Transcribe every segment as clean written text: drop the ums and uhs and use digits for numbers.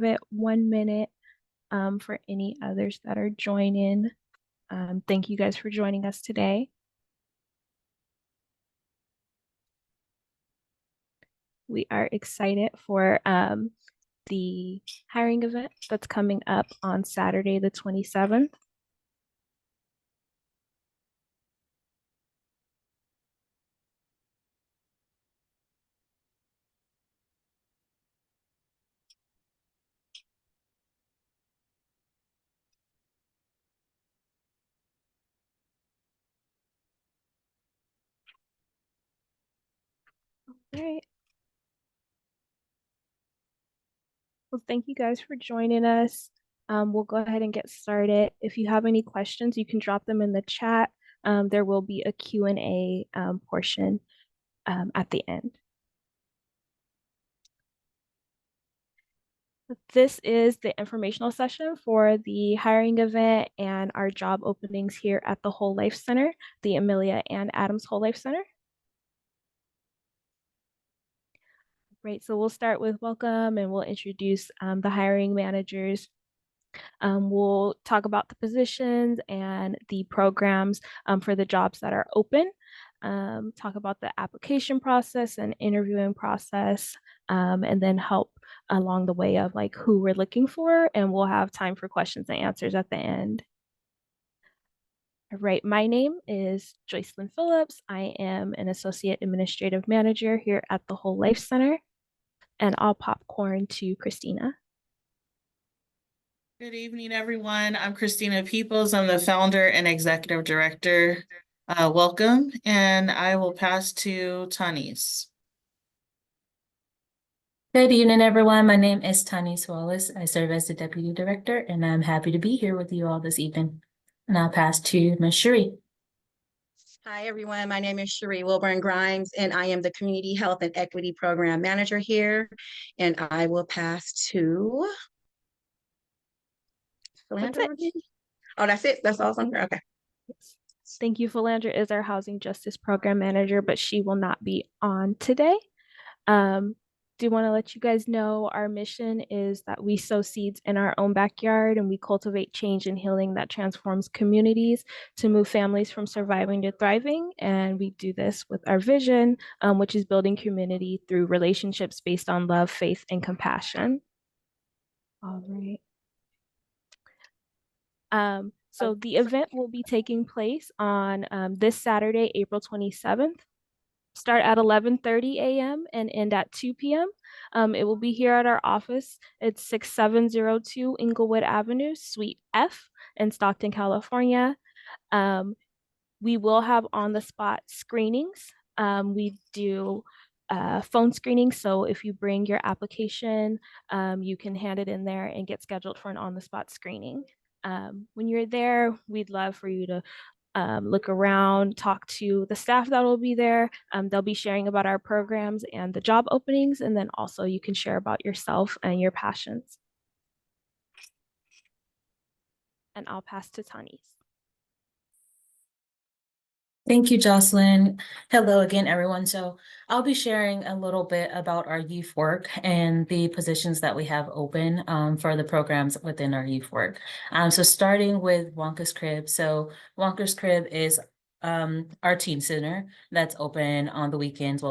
it 1 minute for any others that are joining. Thank you guys for joining us today. We are excited for the hiring event that's coming up on Saturday, the 27th. All right. Well, thank you guys for joining us. We'll go ahead and get started. If you have any questions, you can drop them in the chat. There will be a Q&A portion at the end. This is the informational session for the hiring event and our job openings here at the Whole Life Center, the Amelia and Adams Whole Life Center. Right, so we'll start with welcome and we'll introduce the hiring managers. We'll talk about the positions and the programs for the jobs that are open. Talk about the application process and interviewing process, and then help along the way of like who we're looking for, and we'll have time for questions and answers at the end. All right, my name is Joycelyn Phillips. I am an Associate Administrative Manager here at the Whole Life Center, and I'll popcorn to Christina. Good evening, everyone. I'm Christina Peoples. I'm the founder and executive director. Welcome, and I will pass to Tanis. Good evening, everyone. My name is Tanis Wallace. I serve as the deputy director, and I'm happy to be here with you all this evening. And I'll pass to Ms. Cherie. Hi, everyone. My name is Cherie Wilburn Grimes, and I am the Community Health and Equity Program Manager here. And I will pass to Philandra. Oh, that's it. That's all on here. Okay. Yes. Thank you. Philandra is our Housing Justice Program Manager, but she will not be on today. Do want to let you guys know our mission is that we sow seeds in our own backyard and we cultivate change and healing that transforms communities to move families from surviving to thriving. And we do this with our vision, which is building community through relationships based on love, faith, and compassion. All right. So the event will be taking place on this Saturday, April 27th. Start at 11:30 a.m. and end at 2 p.m. It will be here at our office. It's 6702 Inglewood Avenue, Suite F in Stockton, California. We will have on-the-spot screenings. We do phone screening, so if you bring your application, you can hand it in there and get scheduled for an on-the-spot screening. When you're there, we'd love for you to look around, talk to the staff that will be there. They'll be sharing about our programs and the job openings, and then also you can share about yourself and your passions. And I'll pass to Tanis. Thank you, Jocelyn. Hello again, everyone. So I'll be sharing a little bit about our youth work and the positions that we have open for the programs within our youth work. So starting with Wonka's Crib. So Wonka's Crib is our teen center that's open on the weekends,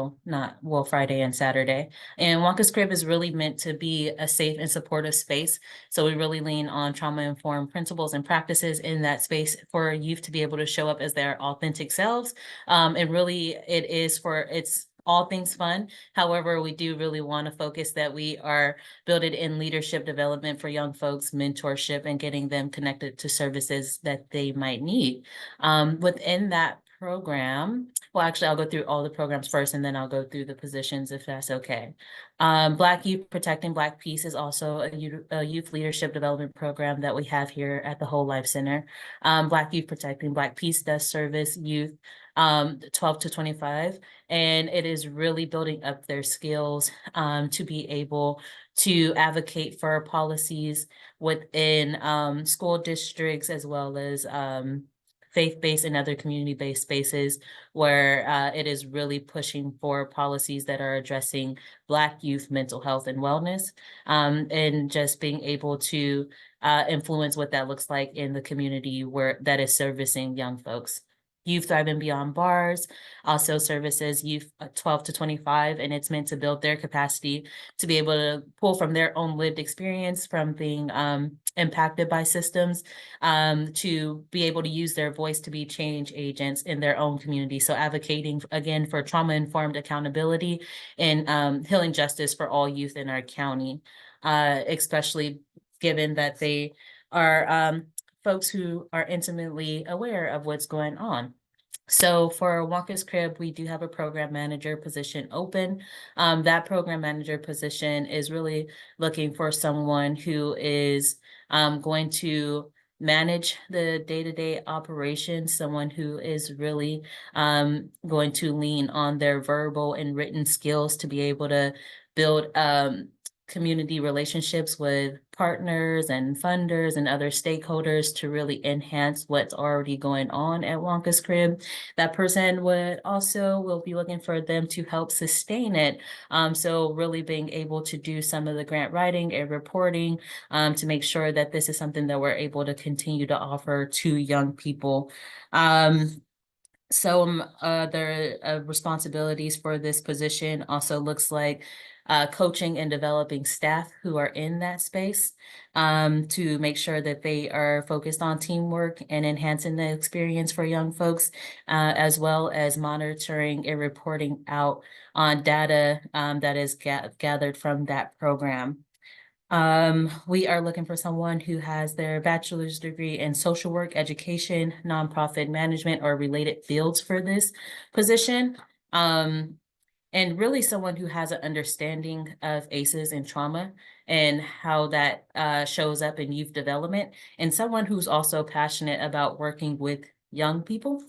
Friday and Saturday. And Wonka's Crib is really meant to be a safe and supportive space. So we really lean on trauma-informed principles and practices in that space for youth to be able to show up as their authentic selves. And really it's all things fun. However, we do really want to focus that we are building in leadership development for young folks, mentorship, and getting them connected to services that they might need. Within that program, well, actually, I'll go through all the programs first, and then I'll go through the positions if that's okay. Black Youth Protecting Black Peace is also a youth leadership development program that we have here at the Whole Life Center. Black Youth Protecting Black Peace does service youth 12 to 25, and it is really building up their skills to be able to advocate for policies within school districts as well as faith-based and other community-based spaces where it is really pushing for policies that are addressing Black youth mental health and wellness, and just being able to influence what that looks like in the community where that is servicing young folks. Youth Thriving Beyond Bars also services youth 12 to 25, and it's meant to build their capacity to be able to pull from their own lived experience from being impacted by systems, to be able to use their voice to be change agents in their own community. So advocating, again, for trauma-informed accountability and healing justice for all youth in our county, especially given that they are folks who are intimately aware of what's going on. So for Wonka's Crib, we do have a program manager position open. That program manager position is really looking for someone who is going to manage the day-to-day operations, someone who is really going to lean on their verbal and written skills to be able to build community relationships with partners and funders and other stakeholders to really enhance what's already going on at Wonka's Crib. That person will be looking for them to help sustain it. So really being able to do some of the grant writing and reporting to make sure that this is something that we're able to continue to offer to young people. Some other responsibilities for this position also looks like coaching and developing staff who are in that space to make sure that they are focused on teamwork and enhancing the experience for young folks, as well as monitoring and reporting out on data that is gathered from that program. We are looking for someone who has their bachelor's degree in social work, education, nonprofit management, or related fields for this position. And really someone who has an understanding of ACEs and trauma and how that shows up in youth development, and someone who's also passionate about working with young people.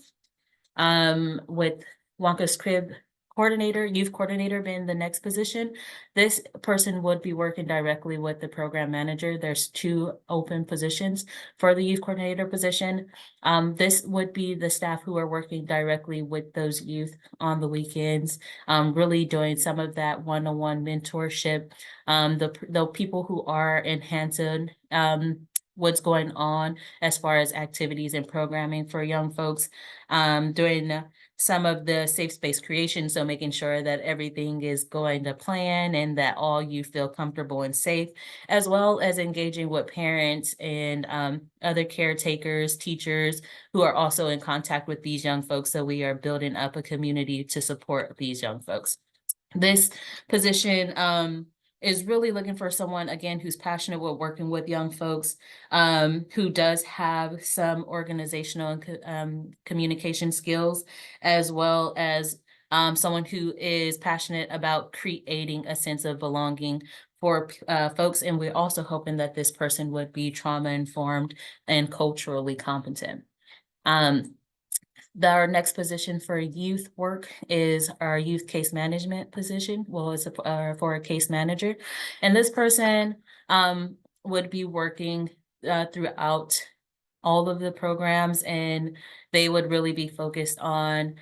With Wonka's Crib youth coordinator being the next position, this person would be working directly with the program manager. There's 2 open positions for the youth coordinator position. This would be the staff who are working directly with those youth on the weekends, really doing some of that one-on-one mentorship. The people who are enhancing what's going on as far as activities and programming for young folks, doing some of the safe space creation, so making sure that everything is going to plan and that all you feel comfortable and safe, as well as engaging with parents and other caretakers, teachers who are also in contact with these young folks. So we are building up a community to support these young folks. This position is really looking for someone, again, who's passionate with working with young folks, who does have some organizational and communication skills, as well as someone who is passionate about creating a sense of belonging for folks. And we're also hoping that this person would be trauma-informed and culturally competent. Our next position for youth work is our youth case management position. Well, it's for a case manager. And this person would be working throughout all of the programs, and they would really be focused on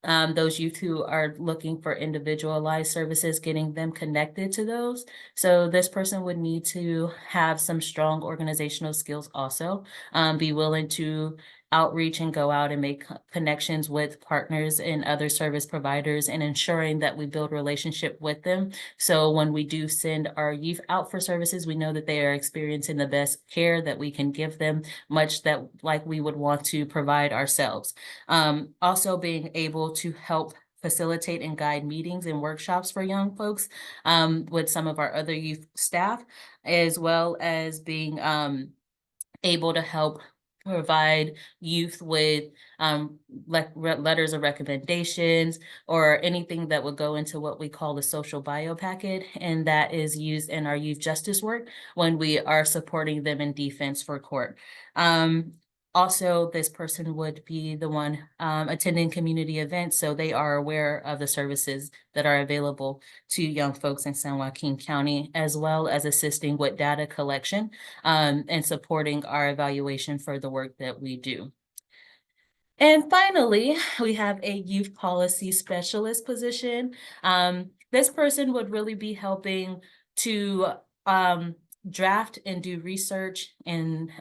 those youth who are looking for individualized services, getting them connected to those. So this person would need to have some strong organizational skills also, be willing to outreach and go out and make connections with partners and other service providers, and ensuring that we build relationship with them. So when we do send our youth out for services, we know that they are experiencing the best care that we can give them, much that like we would want to provide ourselves. Also being able to help facilitate and guide meetings and workshops for young folks with some of our other youth staff, as well as being able to help provide youth with letters of recommendations or anything that would go into what we call the social bio packet, and that is used in our youth justice work when we are supporting them in defense for court. Also, this person would be the one attending community events, so they are aware of the services that are available to young folks in San Joaquin County, as well as assisting with data collection and supporting our evaluation for the work that we do. And finally, we have a youth policy specialist position. This person would really be helping to draft and do research and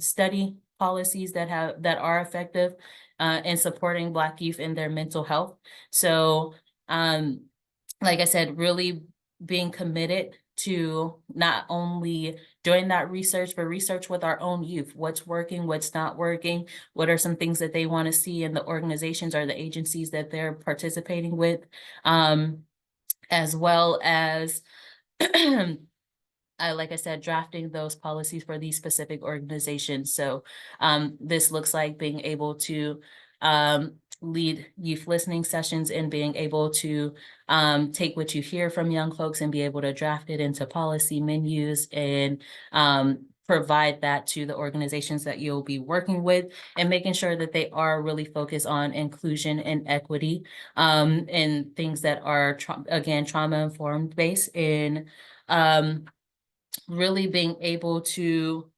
study policies that are effective in supporting Black youth in their mental health. So, like I said, really being committed to not only doing that research, but research with our own youth. What's working, what's not working, what are some things that they want to see in the organizations or the agencies that they're participating with, as well as like I said, drafting those policies for these specific organizations. So this looks like being able to lead youth listening sessions and being able to take what you hear from young folks and be able to draft it into policy menus and provide that to the organizations that you'll be working with, and making sure that they are really focused on inclusion and equity and things that are, again, trauma-informed based in really being able to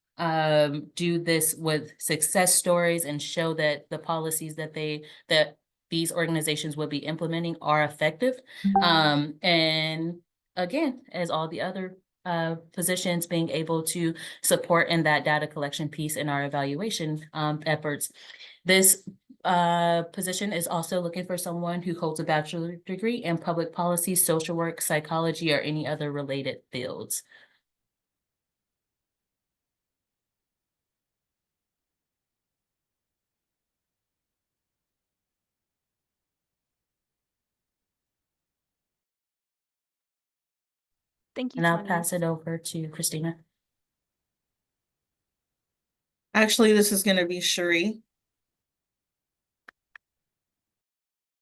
do this with success stories and show that the policies that these organizations will be implementing are effective. And again, as all the other positions, being able to support in that data collection piece in our evaluation efforts. This position is also looking for someone who holds a bachelor's degree in public policy, social work, psychology, or any other related fields. Thank you, And I'll Tanya. pass it over to Christina. Actually, this is going to be Cherie.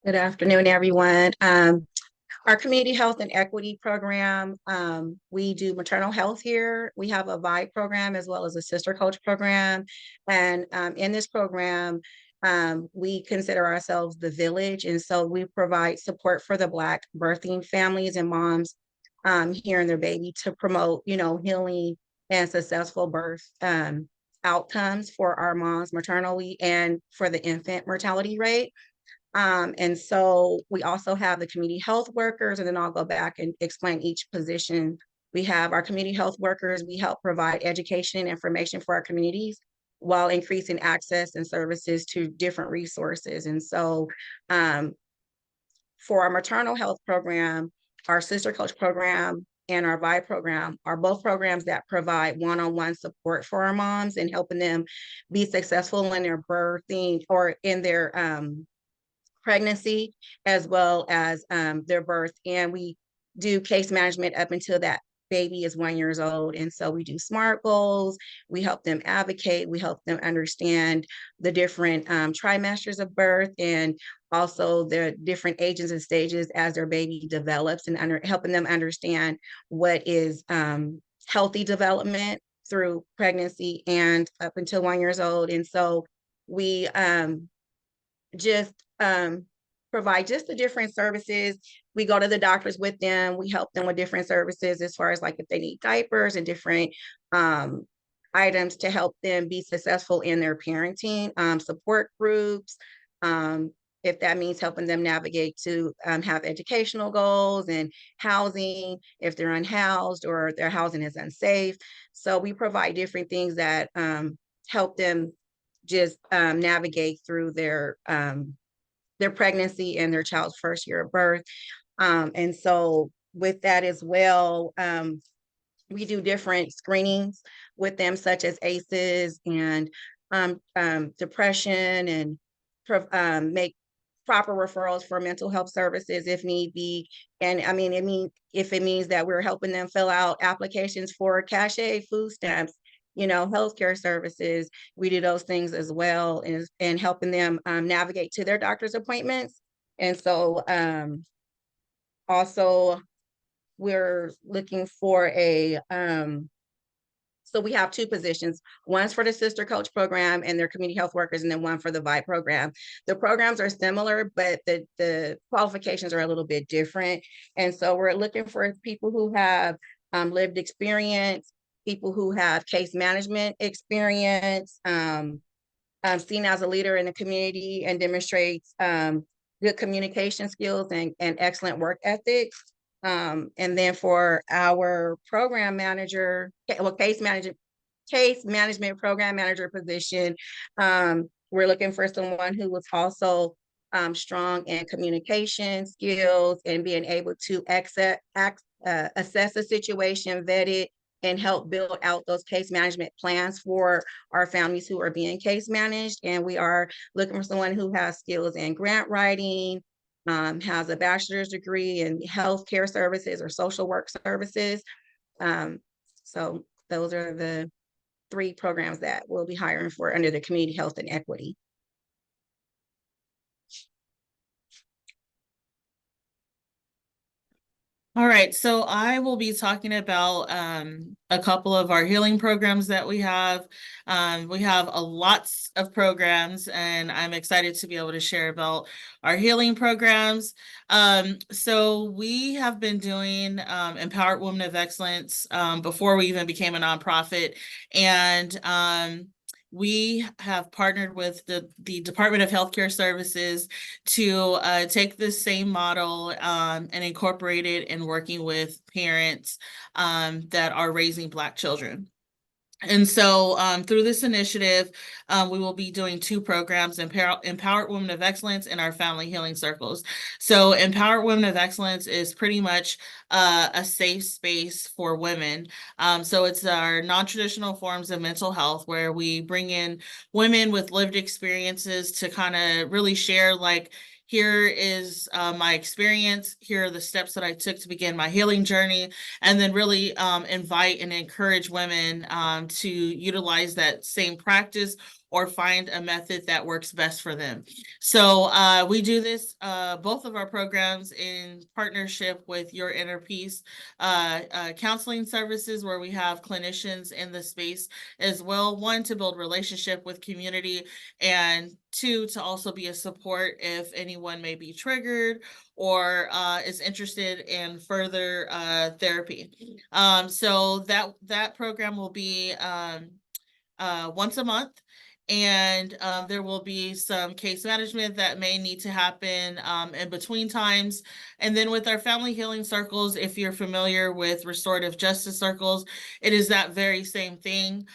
Good afternoon, everyone. Our community health and equity program, we do maternal health here. We have a VIBE program as well as a sister coach program. And in this program, we consider ourselves the village. And so we provide support for the Black birthing families and moms here and their baby to promote, healing and successful birth outcomes for our moms maternally and for the infant mortality rate. And so we also have the community health workers, and then I'll go back and explain each position. We have our community health workers. We help provide education and information for our communities while increasing access and services to different resources. And so for our maternal health program, our sister coach program, and our VIBE program are both programs that provide one-on-one support for our moms and helping them be successful in their birthing or in their pregnancy, as well as their birth. And we do case management up until that baby is 1 year old. And so we do SMART goals. We help them advocate. We help them understand the different trimesters of birth and also the different ages and stages as their baby develops, and helping them understand what is healthy development through pregnancy and up until 1 year old. And so we just provide just the different services. We go to the doctors with them. We help them with different services as far as like if they need diapers and different items to help them be successful in their parenting, support groups. If that means helping them navigate to have educational goals and housing, if they're unhoused or their housing is unsafe. So we provide different things that help them just navigate through their pregnancy and their child's first year of birth. And so with that as well, we do different screenings with them, such as ACEs and depression, and make proper referrals for mental health services if need be. And if it means that we're helping them fill out applications for cachet food stamps, healthcare services, we do those things as well, and helping them navigate to their doctor's appointments. And so also we're looking for so we have two positions. One's for the sister coach program and their community health workers, and then one for the VIBE program. The programs are similar, but the qualifications are a little bit different. And so we're looking for people who have lived experience, people who have case management experience, seen as a leader in the community and demonstrates good communication skills and excellent work ethics. And then for our program manager, case management program manager position, we're looking for someone who was also strong in communication skills and being able to assess a situation, vet it, and help build out those case management plans for our families who are being case managed. And we are looking for someone who has skills in grant writing, has a bachelor's degree in healthcare services or social work services. So those are the 3 programs that we'll be hiring for under the community health and equity. All right, so I will be talking about a couple of our healing programs that we have. We have a lots of programs, and I'm excited to be able to share about our healing programs. So we have been doing Empowered Women of Excellence before we even became a nonprofit, and we have partnered with the Department of Healthcare Services to take this same model and incorporate it in working with parents that are raising Black children. And so through this initiative, we will be doing 2 programs, Empowered Women of Excellence and our Family Healing Circles. So Empowered Women of Excellence is pretty much a safe space for women. So it's our non-traditional forms of mental health where we bring in women with lived experiences to kind of really share, like, here is my experience. Here are the steps that I took to begin my healing journey, and then really invite and encourage women to utilize that same practice or find a method that works best for them. So we do this, both of our programs, in partnership with Your Inner Peace counseling services, where we have clinicians in the space as well. 1, to build relationship with community, and 2, to also be a support if anyone may be triggered or is interested in further therapy. So that program will be once a month. And there will be some case management that may need to happen in between times. And then with our family healing circles, if you're familiar with restorative justice circles, it is that very same thing.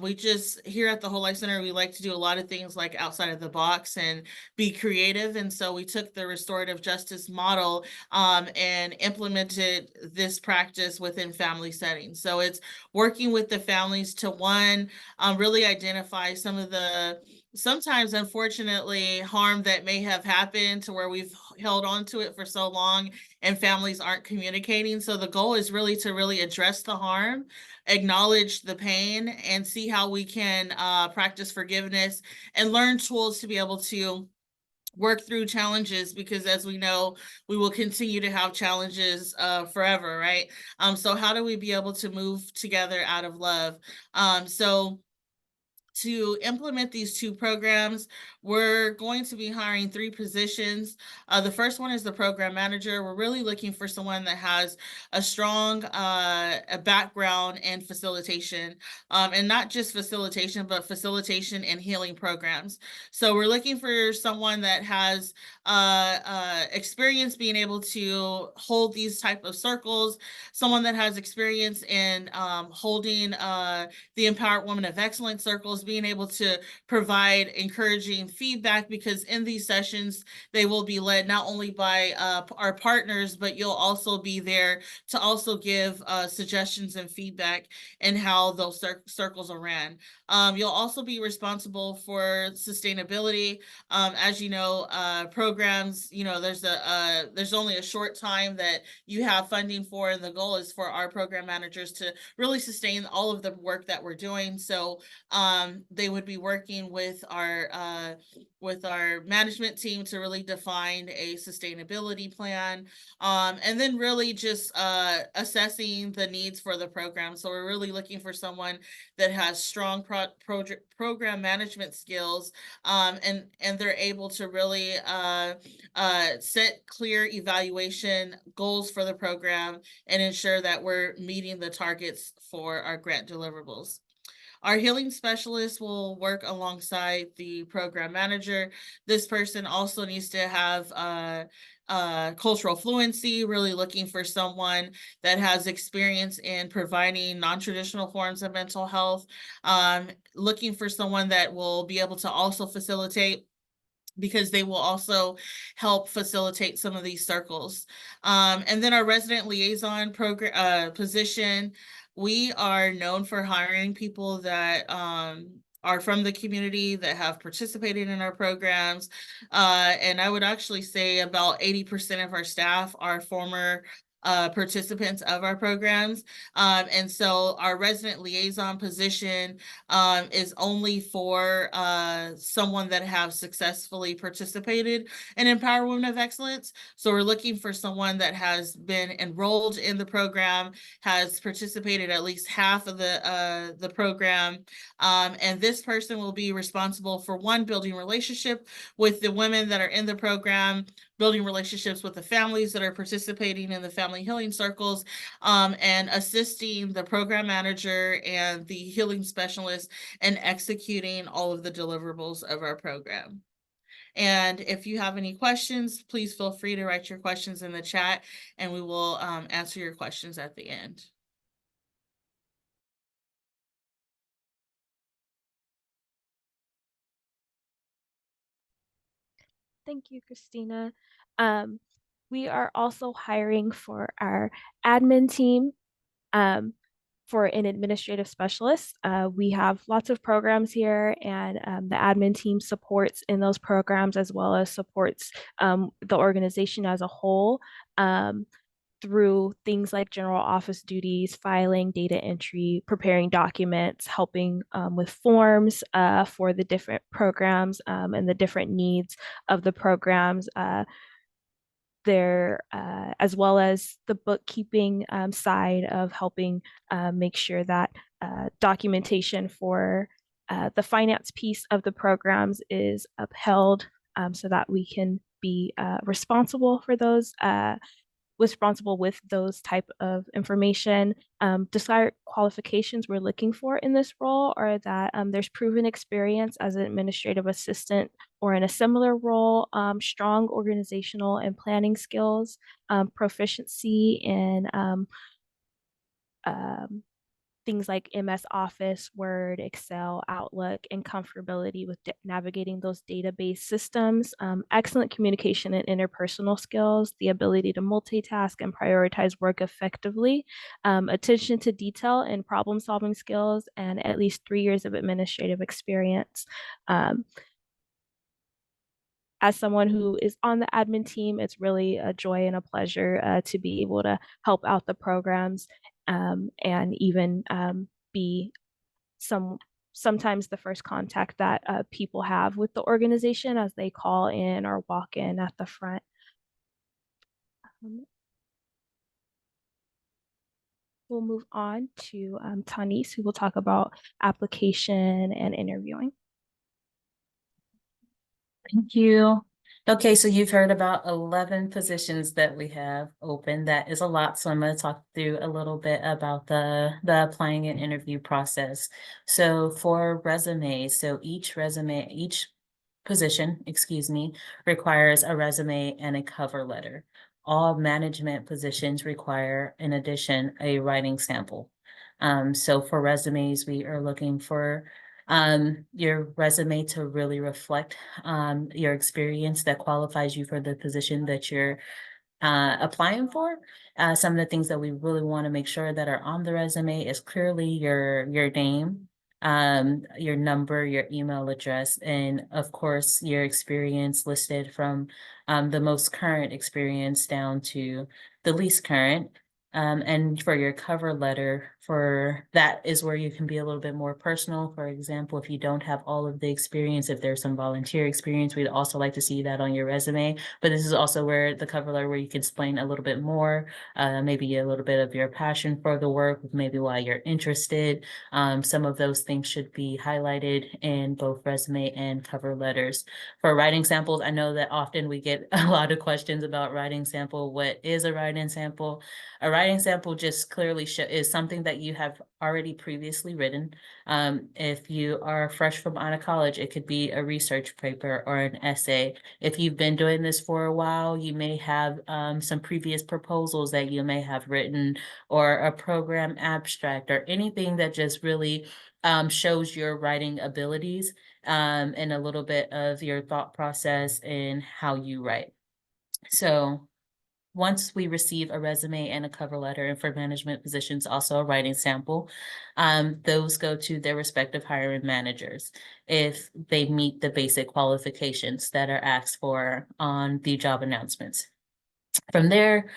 We just, here at the Whole Life Center, we like to do a lot of things like outside of the box and be creative. And so we took the restorative justice model and implemented this practice within family settings. So it's working with the families to, 1, really identify some of the sometimes, unfortunately, harm that may have happened to where we've held on to it for so long and families aren't communicating. So the goal is really to address the harm, acknowledge the pain, and see how we can practice forgiveness and learn tools to be able to work through challenges, because as we know, we will continue to have challenges forever, right? So how do we be able to move together out of love? So to implement these 2 programs, we're going to be hiring 3 positions. The first one is the program manager. We're really looking for someone that has a strong a background in facilitation, and not just facilitation, but facilitation and healing programs. So we're looking for someone that has experience being able to hold these type of circles, someone that has experience in holding the Empowered Women of Excellence circles, being able to provide encouraging feedback, because in these sessions, they will be led not only by our partners, but you'll also be there to also give suggestions and feedback in how those circles are ran. You'll also be responsible for sustainability. As you know, programs, there's only a short time that you have funding for, and the goal is for our program managers to really sustain all of the work that we're doing. So they would be working with our management team to really define a sustainability plan, and then really just assessing the needs for the program. So we're really looking for someone that has strong program management skills, and they're able to really set clear evaluation goals for the program and ensure that we're meeting the targets for our grant deliverables. Our healing specialist will work alongside the program manager. This person also needs to have cultural fluency, really looking for someone that has experience in providing non-traditional forms of mental health, looking for someone that will be able to also facilitate, because they will also help facilitate some of these circles. And then our resident liaison program position, we are known for hiring people that are from the community, that have participated in our programs. And I would actually say about 80% of our staff are former participants of our programs. And so our resident liaison position is only for someone that have successfully participated in Empower Women of Excellence. So we're looking for someone that has been enrolled in the program, has participated at least half of the program, and this person will be responsible for, one, building relationship with the women that are in the program, building relationships with the families that are participating in the family healing circles, and assisting the program manager and the healing specialist in executing all of the deliverables of our program. And if you have any questions, please feel free to write your questions in the chat, and we will answer your questions at the end. Thank you, Christina. We are also hiring for our admin team for an administrative specialist. We have lots of programs here, and the admin team supports in those programs, as well as supports the organization as a whole through things like general office duties, filing, data entry, preparing documents, helping with forms for the different programs and the different needs of the programs. There, as well as the bookkeeping side of helping make sure that documentation for the finance piece of the programs is upheld, so that we can be responsible for those responsible with those type of information. Desired qualifications we're looking for in this role are that there's proven experience as an administrative assistant or in a similar role, strong organizational and planning skills, proficiency in things like MS Office, Word, Excel, Outlook, and comfortability with navigating those database systems, excellent communication and interpersonal skills, the ability to multitask and prioritize work effectively, attention to detail and problem-solving skills, and at least 3 years of administrative experience. As someone who is on the admin team, it's really a joy and a pleasure to be able to help out the programs and even be sometimes the first contact that people have with the organization as they call in or walk in at the front. We'll move on to Tanis, who will talk about application and interviewing. Thank you. Okay, so you've heard about 11 positions that we have open. That is a lot. So I'm going to talk through a little bit about the applying and interview process. So for resumes, so each position, requires a resume and a cover letter. All management positions require, in addition, a writing sample. So for resumes, we are looking for your resume to really reflect your experience that qualifies you for the position that you're applying for. Some of the things that we really want to make sure that are on the resume is clearly your name, your number, your email address, and of course your experience listed from the most current experience down to the least current. And for your cover letter, for that is where you can be a little bit more personal. For example, if you don't have all of the experience, if there's some volunteer experience, we'd also like to see that on your resume. But this is also where the cover letter, where you can explain a little bit more, maybe a little bit of your passion for the work, maybe why you're interested. Some of those things should be highlighted in both resume and cover letters. For writing samples, I know that often we get a lot of questions about writing sample. What is a writing sample? A writing sample just clearly is something that that you have already previously written. If you are fresh from out of college, it could be a research paper or an essay. If you've been doing this for a while, you may have some previous proposals that you may have written, or a program abstract, or anything that just really shows your writing abilities, and a little bit of your thought process and how you write. So once we receive a resume and a cover letter, and for management positions, also a writing sample, those go to their respective hiring managers if they meet the basic qualifications that are asked for on the job announcements. From there,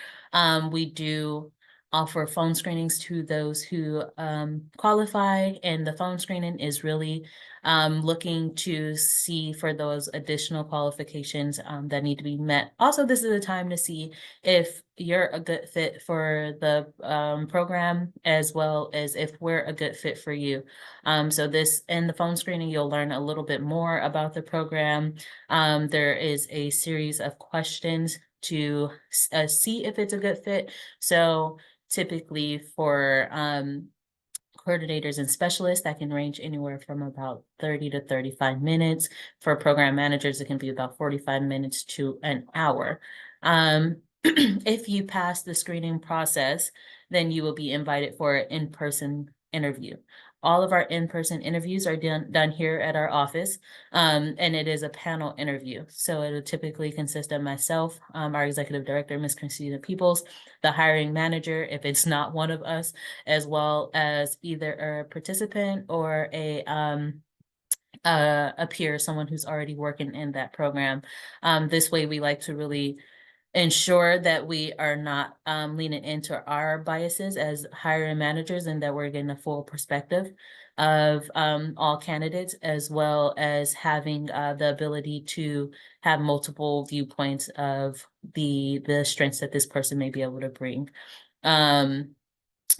we do offer phone screenings to those who qualify, and the phone screening is really looking to see for those additional qualifications that need to be met. Also, this is a time to see if you're a good fit for the program, as well as if we're a good fit for you. So this, in the phone screening, you'll learn a little bit more about the program. There is a series of questions to see if it's a good fit. So typically for coordinators and specialists, that can range anywhere from about 30 to 35 minutes. For program managers, it can be about 45 minutes to an hour. If you pass the screening process, then you will be invited for an in-person interview. All of our in-person interviews are done here at our office, and it is a panel interview. So it will typically consist of myself, our executive director, Ms. Christina Peoples, the hiring manager, if it's not one of us, as well as either a participant or a peer, someone who's already working in that program. This way, we like to really ensure that we are not leaning into our biases as hiring managers, and that we're getting a full perspective of all candidates, as well as having the ability to have multiple viewpoints of the strengths that this person may be able to bring.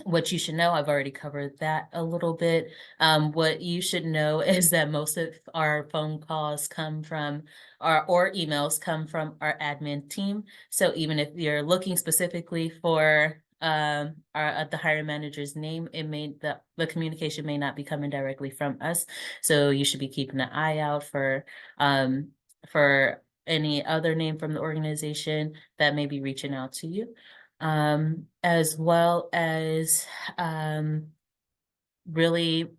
What you should know, I've already covered that a little bit. What you should know is that most of our phone calls come from or emails come from our admin team. So even if you're looking specifically for the hiring manager's name, it may the communication may not be coming directly from us. So you should be keeping an eye out for any other name from the organization that may be reaching out to you. As well as really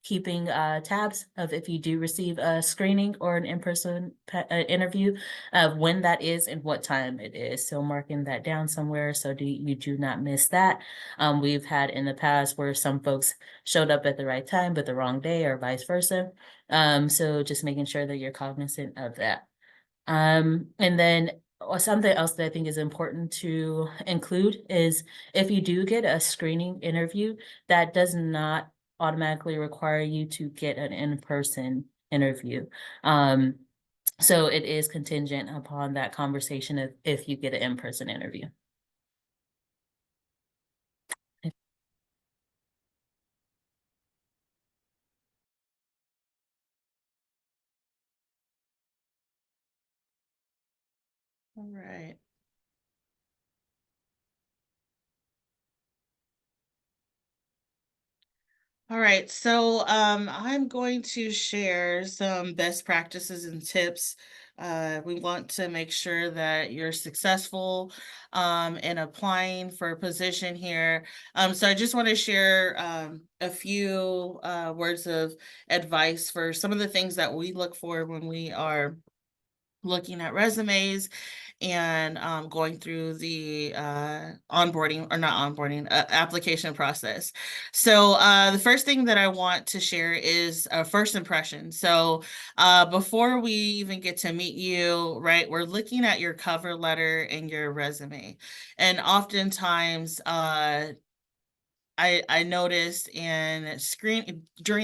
keeping tabs of if you do receive a screening or an in-person interview, of when that is and what time it is. So marking that down somewhere so you do not miss that. We've had in the past where some folks showed up at the right time but the wrong day, or vice versa. So just making sure that you're cognizant of that. And then something else that I think is important to include is, if you do get a screening interview, that does not automatically require you to get an in-person interview. So it is contingent upon that conversation if you get an in-person interview. All right. All right, so I'm going to share some best practices and tips. We want to make sure that you're successful in applying for a position here. So I just want to share a few words of advice for some of the things that we look for when we are looking at resumes and going through the onboarding, or not onboarding, application process. So the first thing that I want to share is a first impression. So before we even get to meet you, right, we're looking at your cover letter and your resume. And oftentimes I noticed during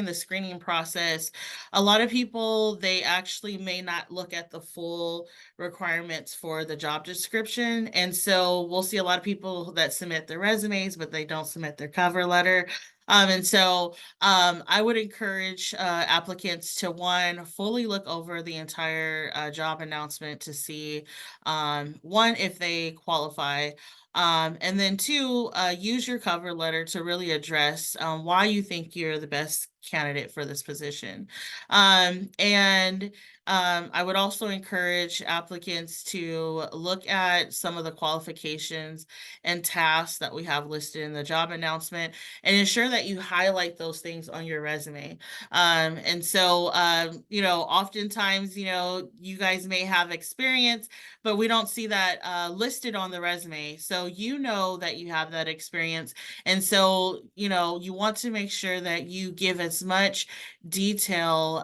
the screening process, a lot of people, they actually may not look at the full requirements for the job description. And so we'll see a lot of people that submit their resumes, but they don't submit their cover letter. And so I would encourage applicants to, one, fully look over the entire job announcement to see, one, if they qualify. And then two, use your cover letter to really address why you think you're the best candidate for this position. And I would also encourage applicants to look at some of the qualifications and tasks that we have listed in the job announcement and ensure that you highlight those things on your resume. And so, oftentimes, you guys may have experience, but we don't see that listed on the resume. So you know that you have that experience. And so, you want to make sure that you give as much detail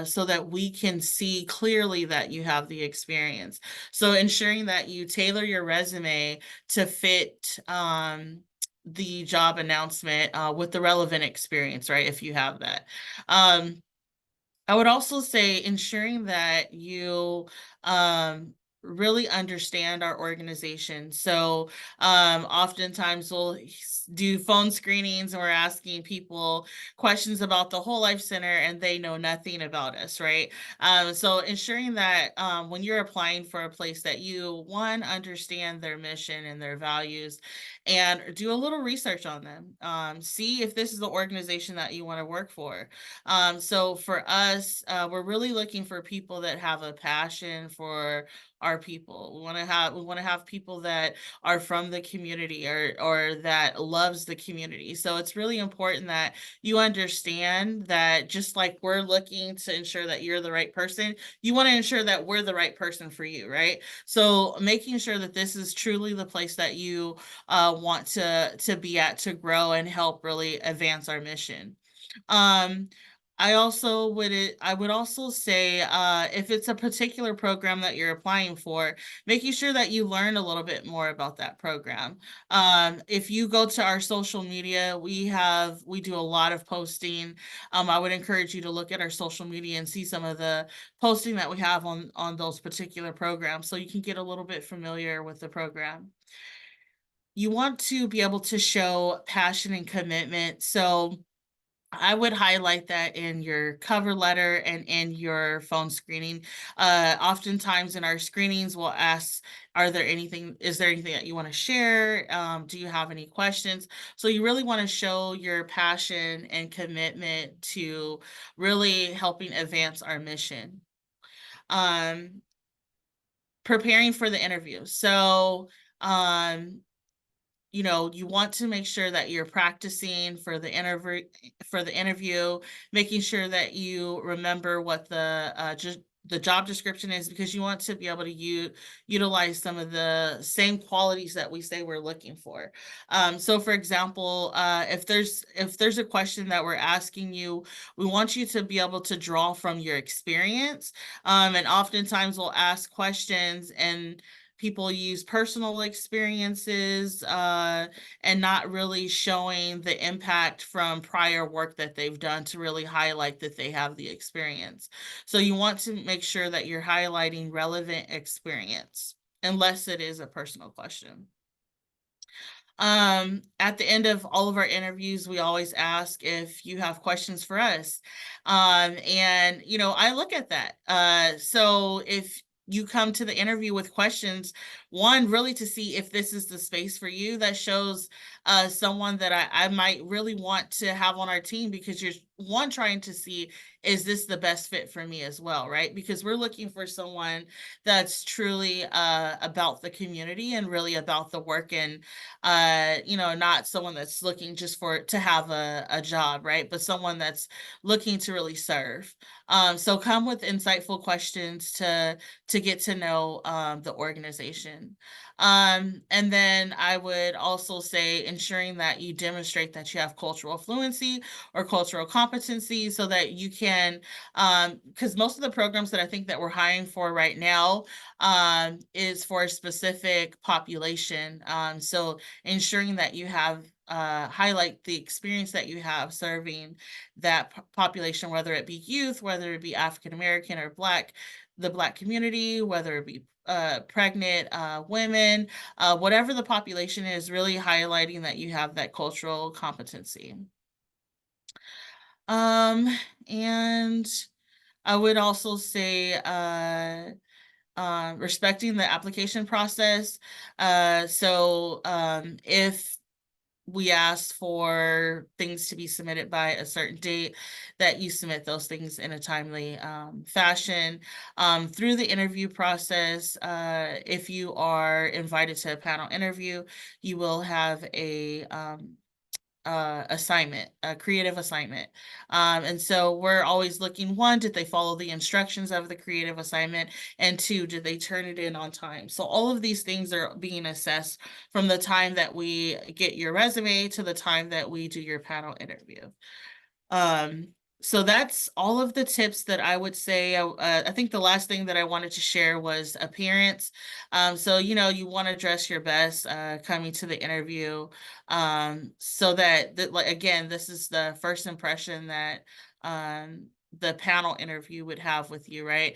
so that we can see clearly that you have the experience. So ensuring that you tailor your resume to fit the job announcement with the relevant experience, right? If you have that. I would also say ensuring that you really understand our organization. So oftentimes we'll do phone screenings and we're asking people questions about the Whole Life Center and they know nothing about us, right? So ensuring that when you're applying for a place that you, one, understand their mission and their values and do a little research on them. See if this is the organization that you want to work for. So for us, we're really looking for people that have a passion for our people. We want to have people that are from the community or that loves the community. So it's really important that you understand that just like we're looking to ensure that you're the right person, you want to ensure that we're the right person for you, right? So making sure that this is truly the place that you want to be at to grow and help really advance our mission. I would also say if it's a particular program that you're applying for, making sure that you learn a little bit more about that program. If you go to our social media, we do a lot of posting. I would encourage you to look at our social media and see some of the posting that we have on those particular programs so you can get a little bit familiar with the program. You want to be able to show passion and commitment. So I would highlight that in your cover letter and in your phone screening. Oftentimes in our screenings, we'll ask, is there anything that you want to share? Do you have any questions? So you really want to show your passion and commitment to really helping advance our mission. Preparing for the interview. So, you want to make sure that you're practicing for the interview, making sure that you remember what the job description is, because you want to be able to utilize some of the same qualities that we say we're looking for. So for example, if there's a question that we're asking you, we want you to be able to draw from your experience. And oftentimes we'll ask questions and people use personal experiences and not really showing the impact from prior work that they've done to really highlight that they have the experience. So you want to make sure that you're highlighting relevant experience, unless it is a personal question. At the end of all of our interviews, we always ask if you have questions for us. And I look at that. So if you come to the interview with questions, one, really to see if this is the space for you, that shows someone that I might really want to have on our team, because you're one, trying to see, is this the best fit for me as well, right? Because we're looking for someone that's truly about the community and really about the work, and not someone that's looking just to have a job, right? But someone that's looking to really serve. So come with insightful questions to get to know the organization. And then I would also say ensuring that you demonstrate that you have cultural fluency or cultural competency, so that you can, because most of the programs that I think that we're hiring for right now is for a specific population. So ensuring that you have highlight the experience that you have serving that population, whether it be youth, whether it be African American or Black, the Black community, whether it be pregnant women, whatever the population is, really highlighting that you have that cultural competency. And I would also say respecting the application process. If we asked for things to be submitted by a certain date, that you submit those things in a timely fashion. Through the interview process, if you are invited to a panel interview, you will have a assignment, a creative assignment. And so we're always looking, one, did they follow the instructions of the creative assignment? And two, did they turn it in on time? So all of these things are being assessed from the time that we get your resume to the time that we do your panel interview. So that's all of the tips that I would say. I think the last thing that I wanted to share was appearance. So, you know, you want to dress your best coming to the interview, so that, like, again, this is the first impression that the panel interview would have with you, right?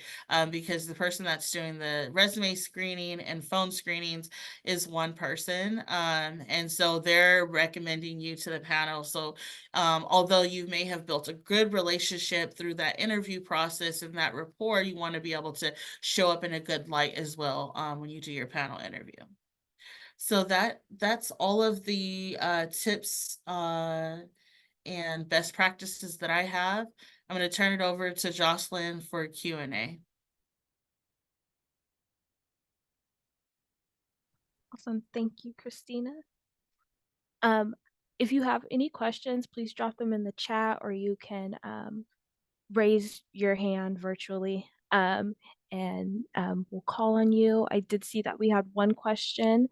Because the person that's doing the resume screening and phone screenings is one person. And so they're recommending you to the panel. So although you may have built a good relationship through that interview process and that rapport, you want to be able to show up in a good light as well when you do your panel interview. So that's all of the tips and best practices that I have. I'm going to turn it over to Jocelyn for Q&A. Awesome. Thank you, Christina. If you have any questions, please drop them in the chat, or you can raise your hand virtually, and we'll call on you. I did see that we had one question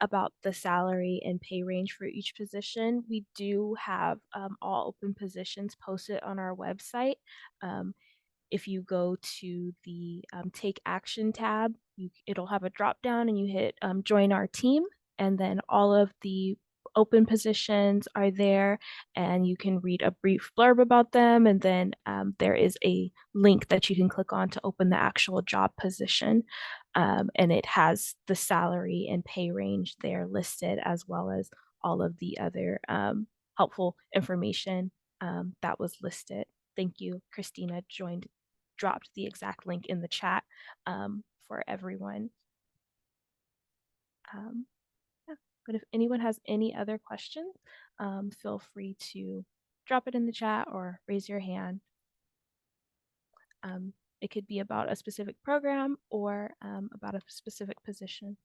about the salary and pay range for each position. We do have all open positions posted on our website. If you go to the Take Action tab, it'll have a drop down and you hit Join Our Team, and then all of the open positions are there, and you can read a brief blurb about them, and then there is a link that you can click on to open the actual job position, and it has the salary and pay range there listed, as well as all of the other helpful information that was listed. Thank you. Christina dropped the exact link in the chat for everyone. Yeah. But if anyone has any other questions, feel free to drop it in the chat or raise your hand. It could be about a specific program or about a specific position.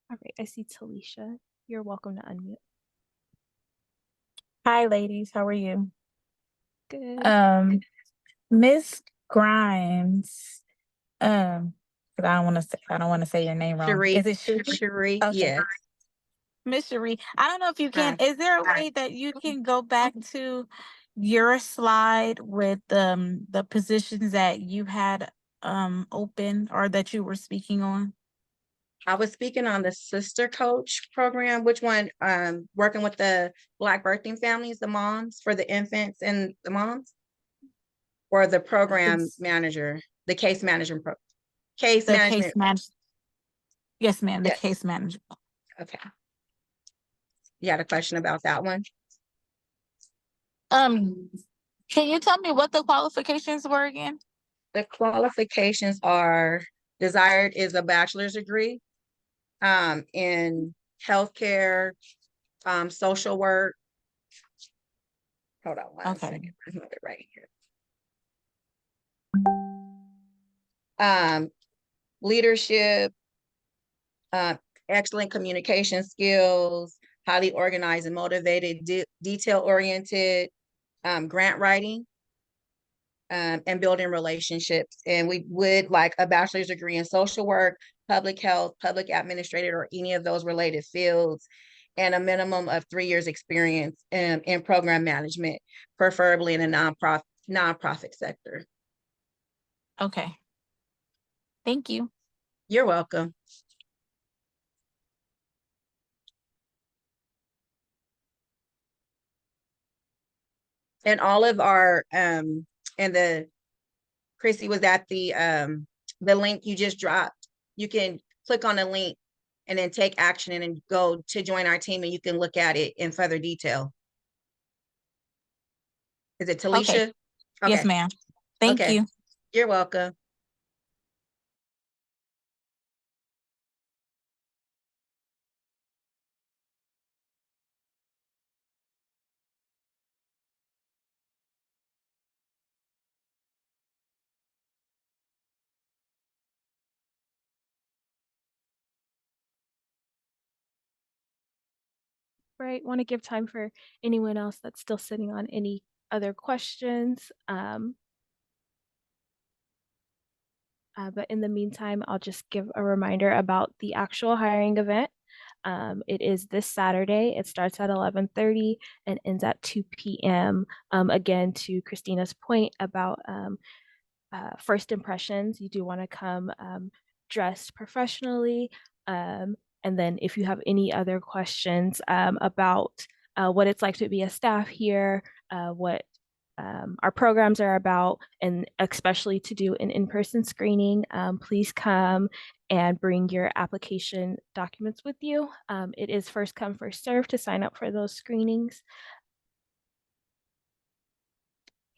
All right, I see Talisha. You're welcome to unmute. Hi, ladies. How are you? Good. Miss Grimes. 'Cause I don't want to say your name wrong. Cherie, Is it Cherie? Cherie, Okay. yes. Miss Cherie. I don't know if you can. Hi. Is there a way that you can go back to your slide with the positions that you had open or that you were speaking on? I was speaking on the sister coach program. Which one? Working with the Black birthing families, the moms, for the infants and the moms, or the program manager, the case management case The management. case management. Yes, ma'am. The Yes. case management. Okay. You had a question about that one? Can you tell me what the qualifications were again? The qualifications are desired is a bachelor's degree in healthcare, social work. Hold on one second. I have it right here. Leadership, excellent communication skills, highly organized and motivated, detail-oriented, grant writing, and building relationships. And we would like a bachelor's degree in social work, public health, public administrator, or any of those related fields, and a minimum of 3 years experience in program management, preferably in a nonprofit sector. Okay. Thank you. You're welcome. And all of our and the Chrissy was at the link you just dropped. You can click on the link and then take action and then go to join our team and you can look at it in further detail. Is it Okay. Talisha? Yes, Okay. ma'am. Thank Okay. you. You're welcome. Right, want to give time for anyone else that's still sitting on any other questions. But in the meantime, I'll just give a reminder about the actual hiring event. It is this Saturday. It starts at 11:30 and ends at 2 p.m. Again, to Christina's point about first impressions, you do want to come dressed professionally. And then if you have any other questions about what it's like to be a staff here, what our programs are about, and especially to do an in-person screening, please come and bring your application documents with you. It is first come, first serve to sign up for those screenings.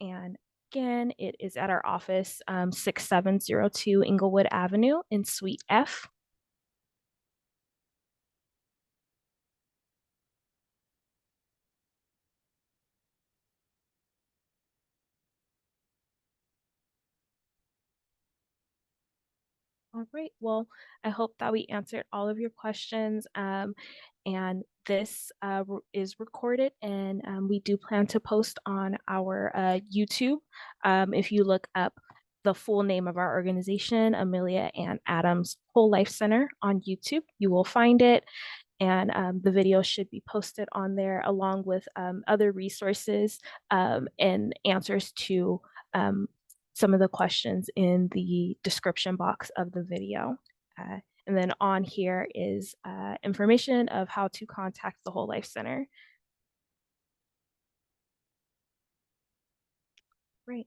And again, it is at our office, 6702 Inglewood Avenue in Suite F. All right, well, I hope that we answered all of your questions. And this is recorded, and we do plan to post on our YouTube. If you look up the full name of our organization, Amelia and Adams Whole Life Center on YouTube, you will find it. And the video should be posted on there along with other resources and answers to some of the questions in the description box of the video. And then on here is information of how to contact the Whole Life Center. Great.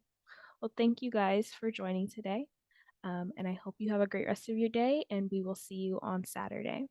Well, thank you guys for joining today. And I hope you have a great rest of your day, and we will see you on Saturday.